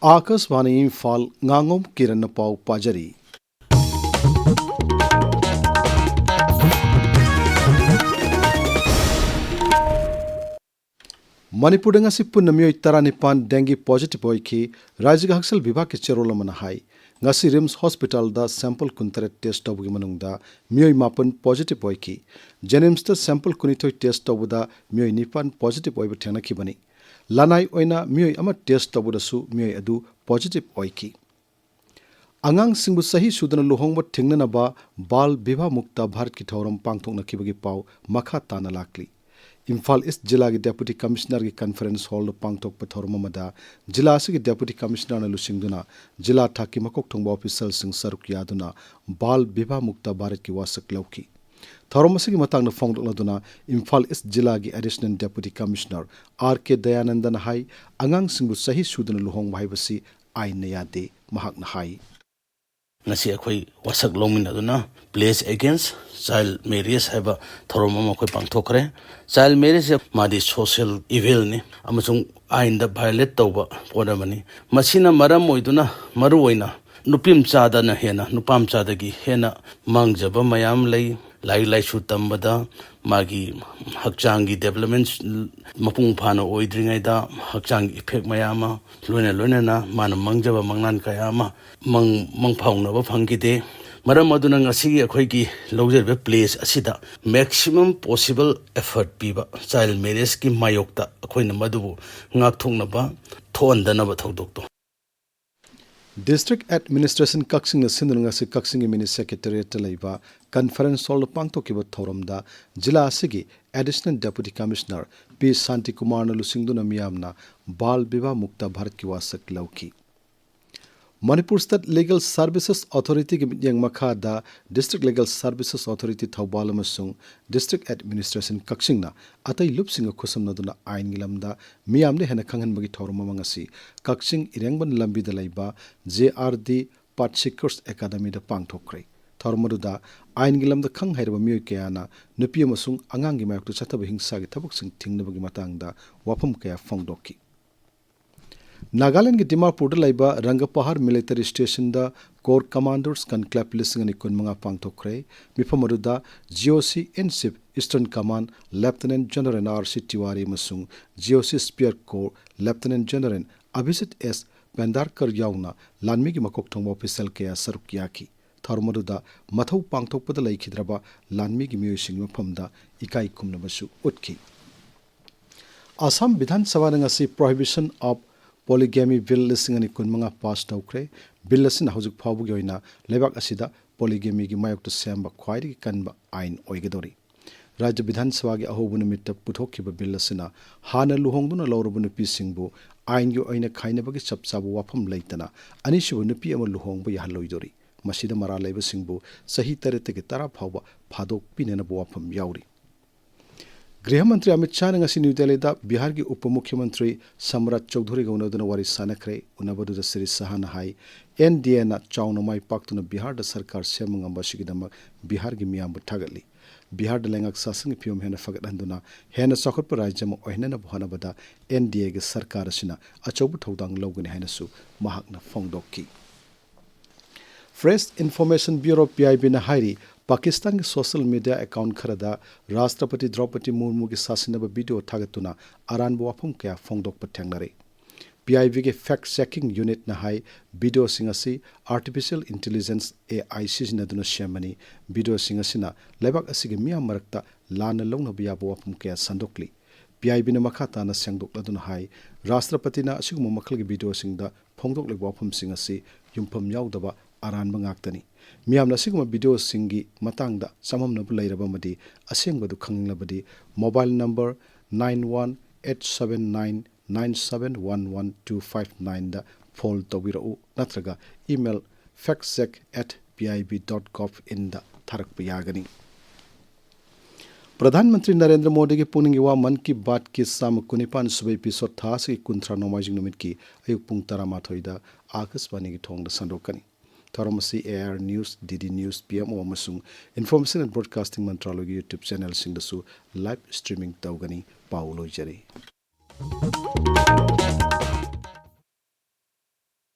Akashvani Imphal Ngangom Kiran pav पाजरी Manipur ngasi punna mioi 19 dengue positive oiki rajya haksal vibhag ke cherol mana hai ngasi rims hospital da sample kuntare test tawgi manungda mioi mapan positive oiki jenims da sample kunithoi test tawda mioi nipan positive oiba thena khibani lanai oina mioi ama test tawda su mioi adu positive oiki angang singbu sahi sudana luhongba thingna ba bal bibha mukta bharat ki thoram pangthokna khibagi pau makha tana lakli Imphal East Jilla ki Deputy Commissioner ki Conference Hall pangthok pathorma mada Jilla asigi Deputy Commissioner na lusingduna Jilla thaki makok thongba official sing saruk yaduna bal bibha mukta bharat ki wasak lauki thorma sigi matang na phongdok laduna Imphal East Jilla ki Additional Deputy Commissioner RK Dayanandan hai angang singbu sahi sudana luhong bhai basi ain na yade mahak na hai ngasi akhoi wasak longmin aduna place against child marriage haba thoroma ma khoi pangthokre child marriage madi social evil ni amasung ain da violate tawba podamani masina maram oiduna maru oina nupim chada na hena nupam chada gi hena mangjaba mayam lai shu tambada magi hakchang gi development mapung phana oidringai da hakchang effect mayama loina na mana mangjaba mangnan kayama mang phauna ba phangide maram aduna ngasi akhoi gi logjer place asida maximum possible effort piba child marriage ki mayokta akhoi na madubu ngak thongna ba thondana ba thodokto District Administration Kaksing na Sindrunga si Kaksing Mini Secretariat Laiba Conference Hall Pangtokiba Thoramda Jilla Asigi Additional Deputy Commissioner P. Santi Kumar na Lusingduna Miyamna Bal Biba Mukta Bharat ki wasak lauki Manipur State Legal Services Authority ki yang makada District Legal Services Authority Thawbal amasung District Administration Kaksing na atai lupsinga khusam naduna ain gilamda miyamne hena khanghan bagi thorma mangasi Kaksing irengban lambi da laiba JRD Patsikers Academy da pangthokre thormaduda ain gilamda khang hairba miyo kayana nupi amasung angang gi mayoktu chathaba hingsa gi thabuk sing thingnabagi matangda wafam kaya phongdoki Nagaland ki Dimapur da laiba Rangapahar Military Station da Corps Commanders Conclave listing ani kunmanga pangthokre mifamaruda GOC NSIP Eastern Command Lieutenant General R.C. Tiwari masung GOC Spear Corps Lieutenant General Abhisit S. Pendarkar yauna lanmi ki makok thongba official kaya saruk yaki thormaruda mathau pangthokpada laikhidraba lanmi ki miyosing mafamda ikai kumnabasu utki Assam Vidhan Sabha ngasi Prohibition of Polygamy Bill listing ani kunmanga pass tawkre bill asin haujuk phawbugi oina lebak asida polygamy gi mayok to semba khwairi kanba ain oigedori Rajya Vidhan Sabha gi ahobu nimitta puthokiba bill asina hana luhongduna lawrubu nupi singbu ain gi oina khainabagi chapchabu wafam leitana anishu nupi ama luhongbu yahaloidori masida mara leiba singbu sahi tarete gi tara phawba phadok pinena bu wafam yauri गृह मंत्री अमित शाह ने ngasi New Delhi da Bihar ki Upa Mukhyamantri Samrat Chaudhary ga unaduna wari sanakre unabaduda Sri Saha na hai NDA na chauna mai paktuna Bihar da sarkar semanga basigidama Bihar gi miyam thagali Bihar da lengak sasang pium hena fagadanduna hena sakot pa rajya ma ohna na bhana bada NDA ge sarkar asina achobu thodang logani hena su mahakna phongdokki Fresh Information Bureau PIB na hairi Pakistan ki social media account kharada Rashtrapati Draupadi Murmu ki sasinaba video thagatuna aran wafum kaya phongdok pathangnare PIB ke fact checking unit na hai video singasi artificial intelligence AI sizinaduna shamani video singasina lebak asigi miyam marakta lana longna biya wafum kaya sandokli PIB na makhata na sengdok laduna hai Rashtrapati na asiguma makhalgi video singda phongdok le wafum singasi yumpham yaudaba aran bangaktani miyamna siguma video singi matangda samamnabu lairaba madi asengbadu khanglabadi mobile number 918799711259 da phone tawirau natraga email factcheck@pib.gov in da tharakpa yagani प्रधानमंत्री नरेंद्र मोदी की पुनिंग युवा मन की बात की साम कुनिपान सुबह episode था से कुंथ्रा नोमाजिंग नुमित की अयुक पुंग तरामाथोइदा आकाशवाणी की थोंग संदोकनी थरमसी AIR news DD news PMO अमसुंग इन्फॉर्मेशन एंड ब्रॉडकास्टिंग मंत्रालय की यूट्यूब चैनल सिंगदसु लाइव स्ट्रीमिंग तौगनी पाउ लोइजरे